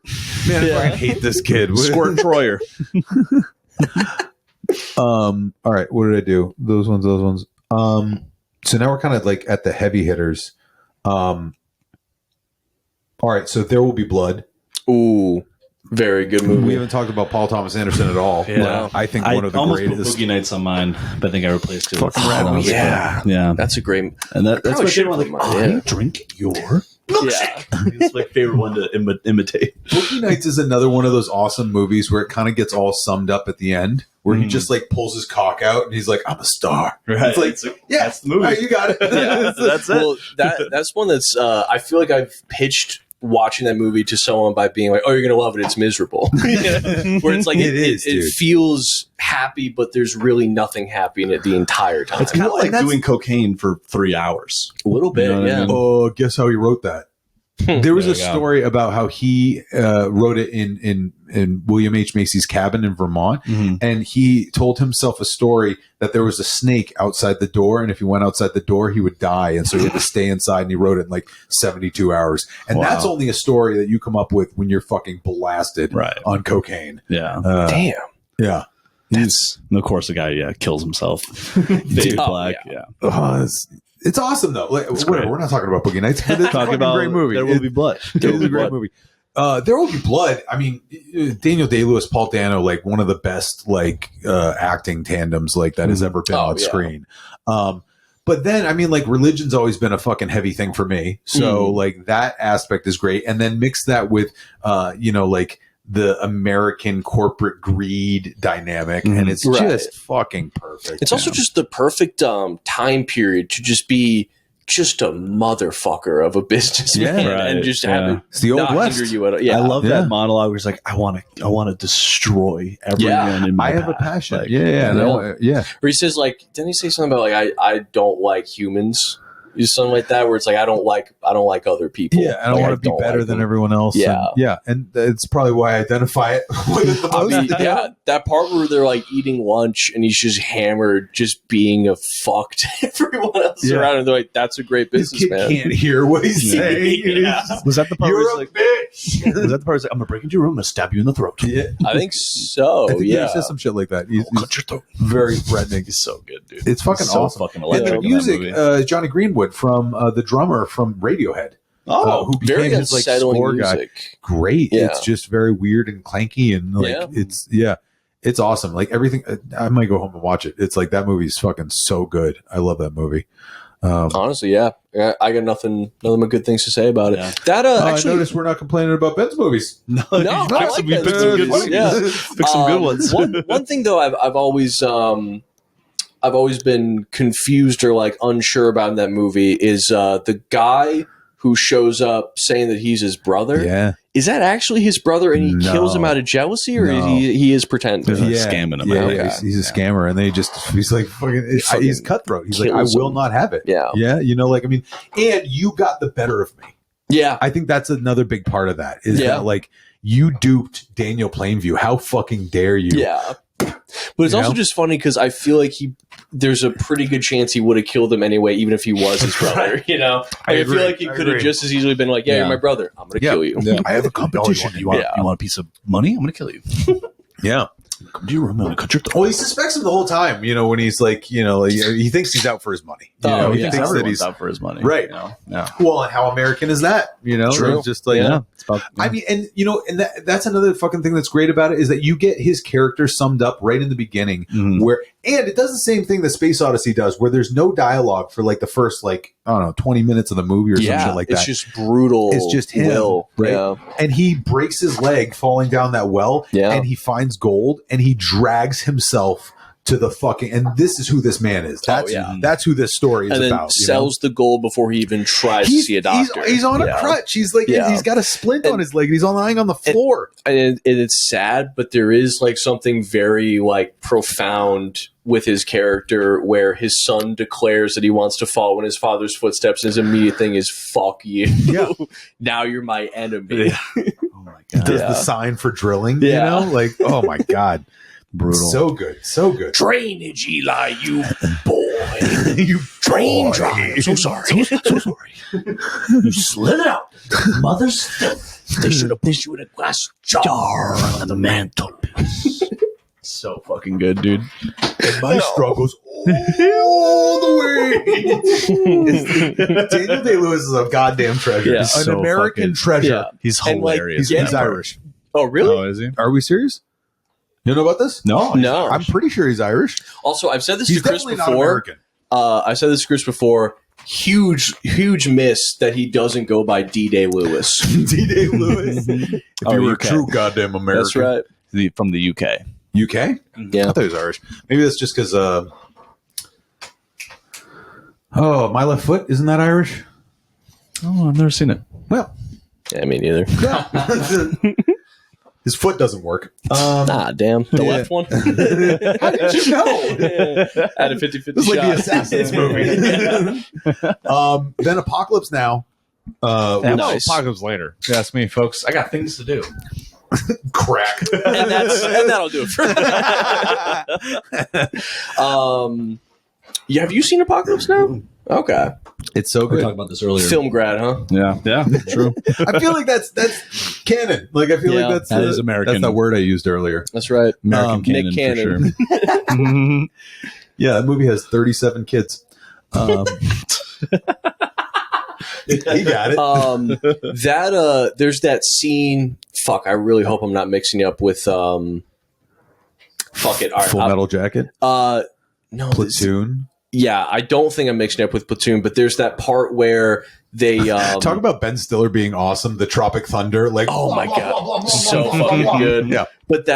Man, I fucking hate this kid. Squirt Troyer. All right, what did I do? Those ones. So now we're kind of like at the heavy hitters. All right, so There Will Be Blood. Ooh. Very good movie. We haven't talked about Paul Thomas Anderson at all. Yeah. I think one of the almost greatest. put Boogie Nights on mine, but I think I replaced it with Fucking rad movie. Yeah. That's a great And that's Probably my should favorite one. put Like, mine, yeah. I drink your Yeah. It's my favorite one to imitate. Boogie Nights is another one of those awesome movies where it kind of gets all summed up at the end, where he just like pulls his cock out and he's like, "I'm a star." Right. It's like, yeah, that's the movie. all right, you got it. Yeah, that's it. Well, that's one that's I feel like I've pitched watching that movie to someone by being like, "Oh, you're gonna love it. It's miserable." Where it's like It it dude. feels happy, but there's really nothing happy in it the entire time. It's kind of Well, like and that's- doing cocaine for 3 hours. a little bit, You know what I yeah. mean? Oh, guess how he wrote that? There was There a you go. story about how he wrote it in William H. Macy's cabin in Vermont, and he told himself a story that there was a snake outside the door, and if he went outside the door, he would die, and so he had to stay inside. And he wrote it in like 72 hours, and Wow. that's only a story that you come up with when you're fucking blasted Right. on cocaine. Yeah. Damn. Yeah. He's, and of course, the guy, kills himself. Fade Oh, black. yeah. Yeah. It's awesome though. Like, whatever. great. We're not talking about Boogie Nights. But it's a Talking fucking about great movie. There Will Be Blood. It is a great movie. There Will Be Blood. I mean, Daniel Day-Lewis, Paul Dano, like one of the best like acting tandems like that has ever been on screen. But then, I mean, like religion's always been a fucking heavy thing for me. So like that aspect is great. And then mix that with, like the American corporate greed dynamic, and it's Right. just fucking perfect. It's also just the perfect time period to just be just a motherfucker of a businessman Yeah, right. and just have it It's the Old not West. hinder you at all. Yeah. I love Yeah. that monologue where he's like, I want to destroy everyone in my I have a path." passion. Like, Yeah. Or he says like, didn't he say something about like I don't like humans? Something like that, where it's like I don't like other people. Yeah, I don't Like, want to be better like than them. everyone else. Yeah. And it's probably why I identify it with it the I most. mean, yeah, that part where they're like eating lunch and he's just hammered, just being a fuck to everyone else Yeah. around, and they're like, "That's a great This kid businessman." can't hear what he's Yeah. saying. Yeah. Was that the part where You're he's a like, bitch. was that the part where he's like, I'm going to break into your room and stab you in the throat? Yeah. I think so. I think Yeah, he says some shit like that. He's Cut your throat. very threatening. He's so good, dude. It's fucking He's so awesome. fucking And electric the in that music, movie. Johnny Greenwood from the drummer from Radiohead, oh, who became very his like unsettling score guy. music. Great. Yeah. It's just very weird and clanky, and like it's awesome. Like everything, I might go home and watch it. It's like that movie's fucking so good. I love that movie. Honestly, yeah, I got nothing but good things to say about it. Yeah. That I actually, noticed we're not complaining about Ben's movies. No, I we like picked some Ben's good movies. ones. Yeah. Pick some good ones. one thing though, I've always been confused or like unsure about in that movie is the guy who shows up saying that he's his brother. Yeah. Is that actually his brother and he No. kills him out of jealousy, or No. he is pretending? He's like scamming him Yeah, out. yeah, he's a scammer, and he's like fucking. He's cutthroat. He's like, I kills will him. not have it. Yeah. yeah. Like I mean, and you got the better of me. Yeah. I think that's another big part of that. Is Yeah. that like you duped Daniel Plainview? How fucking dare you? Yeah. But it's You also know? just funny because I feel like there's a pretty good chance he would have killed him anyway, even if he was his brother. You know, like, I agree. feel like he I could have agree. just as easily been like, "Yeah, you're my brother. I'm going to kill you." I have a competition. You want Yeah. a piece of money? I'm going to kill you. Yeah. Come to your room. I'm going to cut your throat. Well, he suspects him the whole time. When he's like, he thinks he's out for his money. Oh, he yeah. thinks that Everyone's he's out for his money. Right. Yeah. well. And how American is that? True. It's just like Yeah. It's about, I mean, and that's another fucking thing that's great about it is that you get his character summed up right in the beginning, and it does the same thing that Space Odyssey does, where there's no dialogue for like the first 20 minutes of the movie or some shit like that. It's just brutal. It's just him, will. right? Yeah. And he breaks his leg falling down that well, Yeah. and he finds gold, and he drags himself to the fucking, and this is who this man is. That's who this story is and then about. Sells the gold before he even tries to see a doctor. He's on a crutch. He's like, he's got a splint on his leg. He's lying on the floor. And it's sad, but there is like something very like profound with his character where his son declares that he wants to follow in his father's footsteps. And his immediate thing is "fuck you." Yeah. Now you're my enemy. Yeah. Oh my god. Does the sign for drilling? Yeah. You know, like, oh my god. Brutal. So good. So good. Drainage, Eli, you boy. You Drain boy. dry. I'm so sorry. So sorry. You slid out. Mother's filth. They should have put you in a glass jar on the mantelpiece. So fucking good, dude. And my struggles all the way. Daniel Day-Lewis is a goddamn treasure. Yeah. An So American fucking- treasure. Yeah. He's And, like, hilarious. He's Yeah. Irish. Oh, really? Oh, is he? Are we serious? You know about this? No. No. I'm pretty sure he's Irish. Also, I've said this He's to Chris definitely not before. American. I said this to Chris before. Huge miss that he doesn't go by D-Day Lewis. D-Day Lewis. If Oh, you were UK. a true goddamn American. That's right. From the UK. UK? I Yeah. thought he was Irish. Maybe that's just because. My left foot isn't that Irish? Oh, I've never seen it. Well, Yeah, me neither. his foot doesn't work. Damn. The Yeah. left one? How did you know? Had a 50-50 This is like the shot. Assassins movie. Then Apocalypse Now. Nice. Apocalypse later. You ask me, folks. I got things to do. Crack. and that'll do it for have you seen Apocalypse Now? Okay. It's so We were good. talking about this earlier. Film grad, huh? Yeah. Yeah. True. I feel like that's canon. Like I feel Yeah, like that is American. That's that word I used earlier. That's right. American canon, Nick Cannon. for sure. Yeah, that movie has 37 kids. He got it. There's that scene. Fuck, I really hope I'm not mixing it up with fuck it. All right, Full Metal Jacket. no, this- Platoon. yeah, I don't think I'm mixing it up with Platoon, but there's that part where they Talk about Ben Stiller being awesome. The Tropic Thunder. Like, oh my god, so fucking good. Yeah. But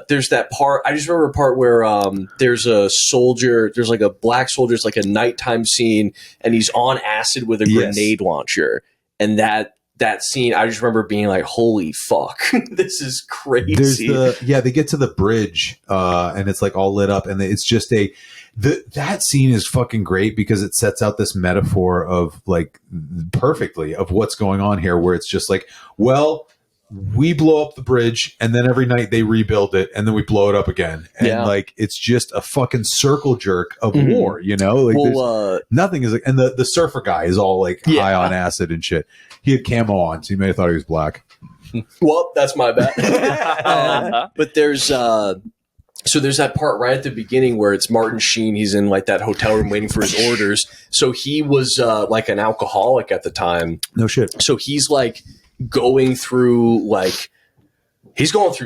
there's that part. I just remember a part where there's a soldier. There's like a black soldier. It's like a nighttime scene, and he's on acid with a Yes. grenade launcher. And that scene, I just remember being like, "Holy fuck, this is crazy." They get to the bridge, and it's like all lit up, and it's just that scene is fucking great because it sets out this metaphor of like perfectly of what's going on here, where it's just like, well, we blow up the bridge and then every night they rebuild it and then we blow it up again. And like, it's just a fucking circle jerk of war, you know, like there's nothing is like, and the surfer guy is all like high on acid and shit. He had camo on, so you may have thought he was black. Well, that's my bad. But there's that part right at the beginning where it's Martin Sheen. He's in like that hotel room waiting for his orders. So he was like an alcoholic at the time. No shit. So he's like going through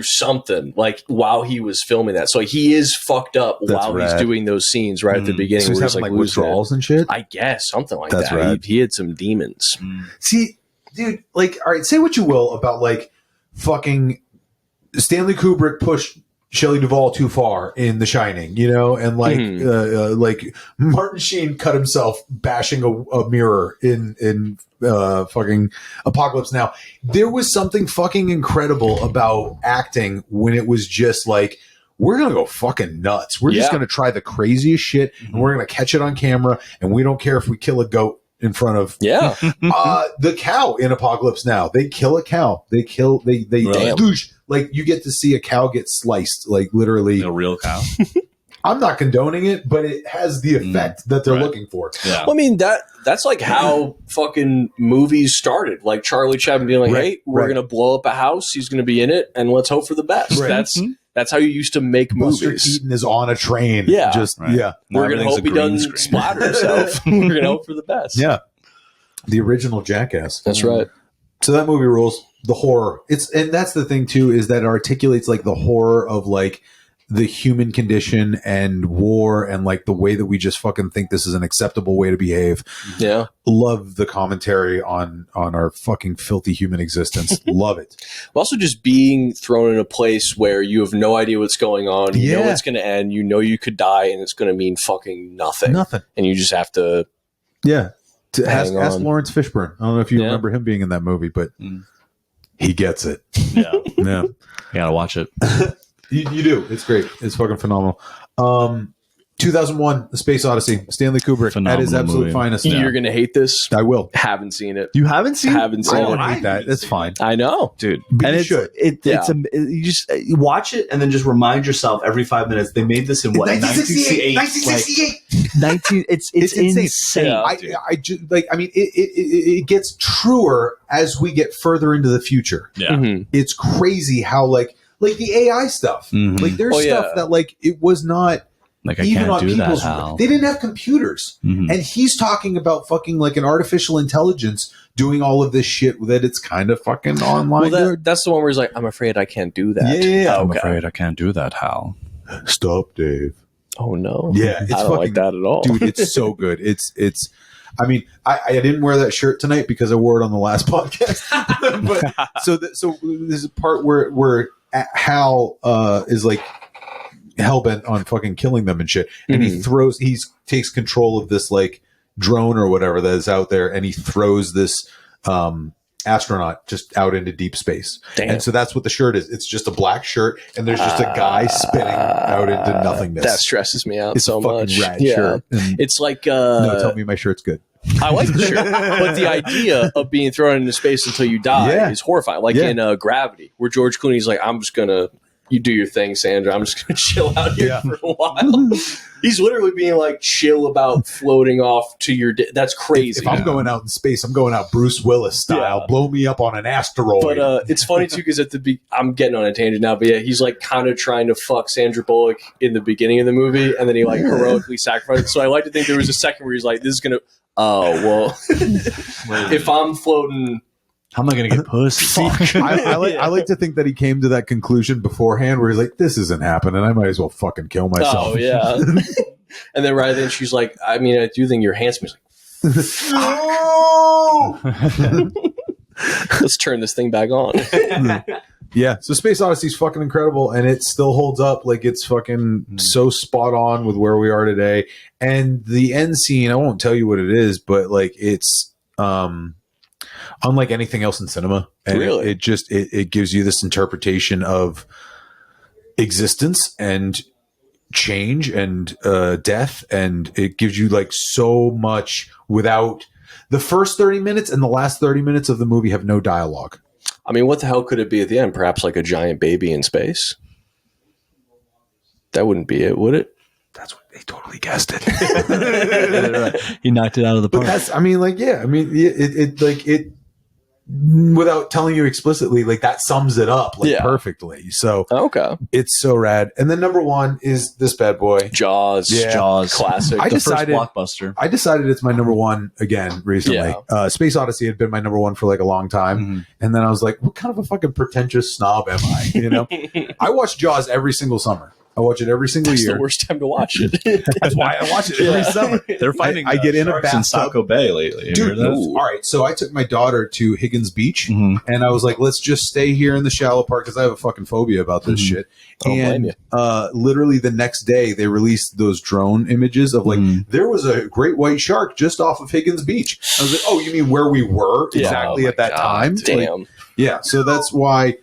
something like while he was filming that. So he is fucked up while he's doing those scenes right at the beginning. So he's where he's having like withdrawals and shit. I guess something like That's that. rad. He had some demons. See, dude, like, all right, say what you will about like fucking Stanley Kubrick pushed Shelley Duvall too far in The Shining, you know, and like like Martin Sheen cut himself bashing a mirror in fucking Apocalypse Now. There was something fucking incredible about acting when it was just like, we're going to go fucking nuts. We're just going to try the craziest shit and we're going to catch it on camera. And we don't care if we kill a goat in front of the cow in Apocalypse Now. They kill a cow. They douche. Like, you get to see a cow get sliced, like literally. A real cow. I'm not condoning it, but it has the effect that they're looking for. Yeah. Well, I mean, that's like how fucking movies started. Like Charlie Chaplin being like, "Hey, we're gonna blow up a house. He's gonna be in it, and let's hope for the best." Right. That's how you used to make Buster movies. Keaton is on a train. Yeah. Yeah. Now We're gonna everything's hope a he green doesn't screen. splatter himself. We're gonna hope for the best. Yeah. The original Jackass. That's right. So that movie rules. The horror. And that's the thing too, is that it articulates like the horror of like the human condition and war and like the way that we just fucking think this is an acceptable way to behave. Yeah. Love the commentary on our fucking filthy human existence. Love it. Also, just being thrown in a place where you have no idea what's going on. You know it's going to end. You know you could die, and it's going to mean fucking nothing. Nothing. And you just have to. Yeah. Ask Lawrence Fishburne. I don't know if you remember him being in that movie, but he gets it. Yeah. Yeah. You gotta watch it. You do. It's great. It's fucking phenomenal. 2001, The Space Odyssey, Stanley Kubrick Phenomenal at his absolute movie. finest. You're going to hate this. I will. Haven't seen it. You haven't seen? Haven't seen I it. don't hate that. That's fine. I know. Dude, But and you it's should. you just you watch it and then just remind yourself every 5 minutes they made this in what 1968. 19. It's insane. Yeah. I just like. I mean, it gets truer as we get further into the future. Yeah. Mhm. It's crazy how like the AI stuff. Mhm. Like there's Oh, yeah. stuff that like it was not. Like I Even can't on do that. people's, Hal. they didn't have computers, Mhm. and he's talking about fucking like an artificial intelligence doing all of this shit that it's kind of fucking online. Well, that's the one where he's like, I'm afraid I can't do that. Yeah. I'm Okay. afraid I can't do that, Hal. Stop, Dave. Oh, no. Yeah, it's I don't fucking like that at all. dude. It's so good. It's. I mean, I didn't wear that shirt tonight because I wore it on the last podcast. But so there's a part where Hal is like hellbent on fucking killing them and shit, and he takes control of this like drone or whatever that is out there, and he throws this astronaut just out into deep space. Damn. And so that's what the shirt is. It's just a black shirt, and there's just a guy spinning out into nothingness. That stresses me out It's so a fucking much. rad Yeah. shirt. And It's like no, tell me my shirt's good. I like the shirt, but the idea of being thrown into space until you die Yeah. is horrifying. Like Yeah. in Gravity, where George Clooney's like, "I'm just gonna, you do your thing, Sandra. I'm just gonna chill out here Yeah. for a while." He's literally being like chill about floating off to your. That's crazy. If I'm going out in space, I'm going out Bruce Willis style. Yeah. Blow me up on an asteroid. But it's funny too because I'm getting on a tangent now. But yeah, he's like kind of trying to fuck Sandra Bullock in the beginning of the movie, and then he like heroically sacrificed. So I like to think there was a second where he's like, "This is gonna." Oh well, if I'm floating. How am I going to get pussy? Fuck. I like to think that he came to that conclusion beforehand where he's like, this isn't happening. I might as well fucking kill myself. Oh yeah. And then right then she's like, I mean, I do think you're handsome. He's like, let's turn this thing back on. Yeah. So Space Odyssey is fucking incredible, and it still holds up. Like it's fucking so spot on with where we are today. And the end scene, I won't tell you what it is, but like it's unlike anything else in cinema. And Really? it gives you this interpretation of existence and change and death, and it gives you like so much without the first 30 minutes and the last 30 minutes of the movie have no dialogue. I mean, what the hell could it be at the end? Perhaps like a giant baby in space? That wouldn't be it, would it? That's what they totally guessed it. He knocked it out of the But park. that's, I mean, like, yeah, I mean, it without telling you explicitly, like that sums it up like Yeah. perfectly. So Okay. it's so rad. And then number one is this bad boy. Jaws. Yeah. Jaws. Classic. I The decided- first blockbuster. I decided it's my number one again recently. Space Odyssey had been my number one for like a long time. Mhm. And then I was like, what kind of a fucking pretentious snob am I? You know, I watch Jaws every single summer. I watch it every single It's year. the worst time to watch it. That's why I watch it every Yeah. summer. They're finding I get in a sharks in bathtub. Saco Bay lately. You heard Dude, that? all right. So I took my daughter to Higgins Beach, Mhm. and I was like, "Let's just stay here in the shallow part because I have a fucking phobia about this shit." I don't blame And you. literally the next day, they released those drone images of like there was a great white shark just off of Higgins Beach. I was like, "Oh, you mean where we were Yeah. exactly Oh at that my time?" God, damn. Like, yeah. So that's why.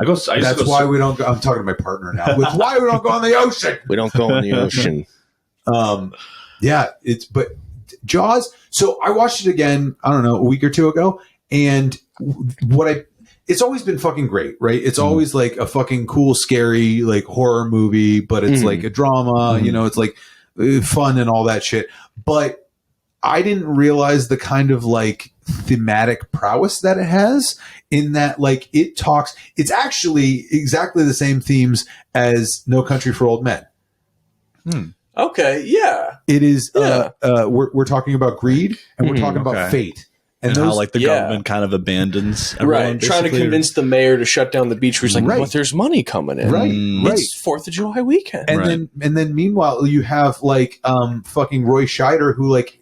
I used to That's go why we don't. I'm talking to my partner now. It's why we don't go in the ocean. We don't go in the ocean. Yeah, but Jaws. So I watched it again, I don't know, a week or two ago, and it's always been fucking great, right? It's always like a fucking cool, scary, like horror movie, but it's like a drama, you know, it's like fun and all that shit. But I didn't realize the kind of like thematic prowess that it has in that, like, it's actually exactly the same themes as No Country for Old Men. Okay, yeah. It is, Yeah. we're talking about greed and we're talking about okay. fate And those, how like the yeah. government kind of abandons everyone, Right, trying to basically. convince the mayor to shut down the beach. Where he's like, Right. "But there's money coming in. right, right. It's 4th of July weekend." And then meanwhile you have like fucking Roy Scheider who like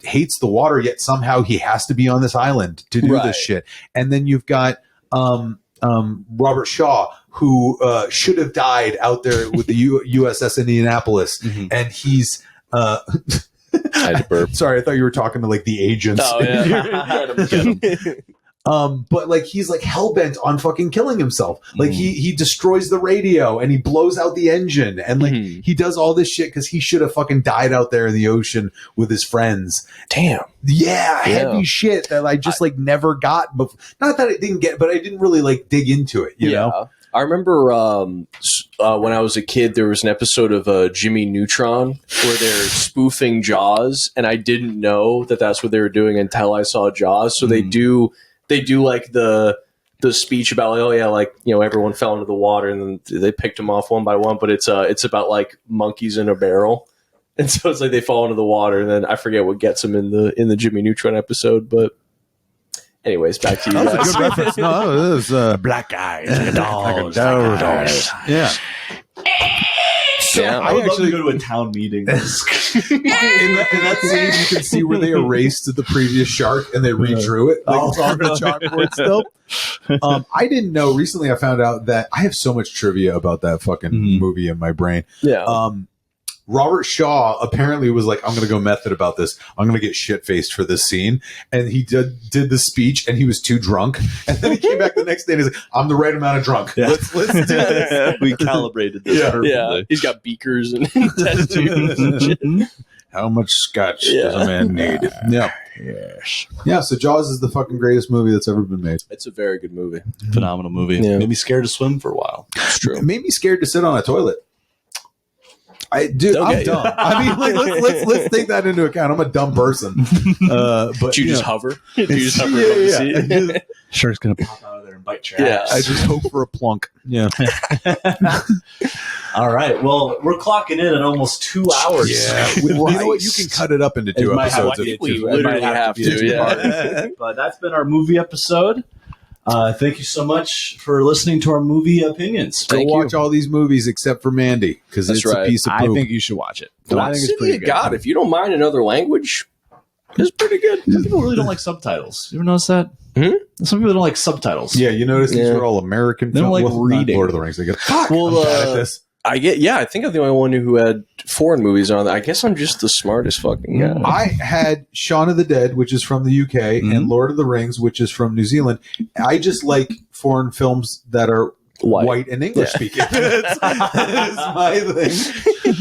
hates the water, yet somehow he has to be on this island to do Right. this shit. And then you've got Robert Shaw who should have died out there with the USS Indianapolis, and he's I had to burp. sorry, I thought you were talking to like the agents. Oh yeah, But like he's like hell-bent on fucking killing himself. Like he destroys the radio and he blows out the engine and like he does all this shit because he should have fucking died out there in the ocean with his friends. Damn. Yeah, heavy shit that I just like never got before. Not that I didn't get, but I didn't really like dig into it, you know? I remember when I was a kid, there was an episode of Jimmy Neutron where they're spoofing Jaws, and I didn't know that that's what they were doing until I saw Jaws. So they do like the speech about like, oh yeah, like, you know, everyone fell into the water and then they picked them off one by one, but it's about like monkeys in a barrel, and so it's like they fall into the water, and then I forget what gets them in the Jimmy Neutron episode, but. Anyways, back to you That was guys. a good reference. No, it was black eyes, dolls. Yeah. Yeah, I would love to go to a town meeting. in that scene, you can see where they erased the previous shark and they redrew it. Like it's on the chalkboard still. I didn't know. Recently, I found out that I have so much trivia about that fucking movie in my brain. yeah. Robert Shaw apparently was like, I'm going to go method about this. I'm going to get shit-faced for this scene. And he did the speech, and he was too drunk. And then he came back the next day, and he's like, I'm the right amount of drunk. Yeah. Let's do this. We calibrated this perfectly. Yeah, he's got beakers and test tubes and shit. How much scotch does Yeah. a man need? Yeah. Yes. Yeah, so Jaws is the fucking greatest movie that's ever been made. It's a very good movie. Phenomenal movie. Yeah. Made me scared to swim for a while. It's true. It made me scared to sit on a toilet. They'll I'm get you. dumb. I mean, like, let's take that into account. I'm a dumb person. But Do you just know, hover? Do you just hover Yeah, above the yeah. seat? Sure, it's gonna pop out of there and bite your Yeah. ass. I just hope for a plunk. Yeah. All right. Well, we're clocking in at almost 2 hours. Yeah. You know what? You can cut it up into two It might have episodes. to be if we you- literally have be to, a yeah. two-parter. But that's been our movie episode. Thank you so much for listening to our movie opinions. Go Thank watch you. all these movies except for Mandy because That's it's a right. piece of I poop. think you should watch it. The I think it's City pretty of good. God, if you don't mind another language, it's pretty good. Some people really don't like subtitles. You ever notice that? Some people don't like subtitles. Yeah, you notice these Yeah. are all American They don't films. like Well, not reading. Lord of the Rings. They get fuck. Well, I'm bad at this. I think I'm the only one who had foreign movies on. I guess I'm just the smartest fucking guy. I had Shaun of the Dead, which is from the UK, and Lord of the Rings, which is from New Zealand. I just like foreign films that are white and English speaking. That's my thing.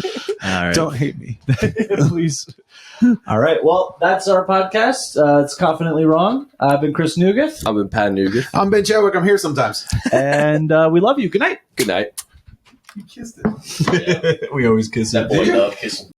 All right. Don't hate me. Please. All right. Well, that's our podcast. It's Confidently Wrong. I've been Chris Nugeth, I'm in Pat Nugent. I'm Ben Chadwick. I'm here sometimes. and we love you. Good night. Good night. You kissed it. We always kiss That boy love kissing.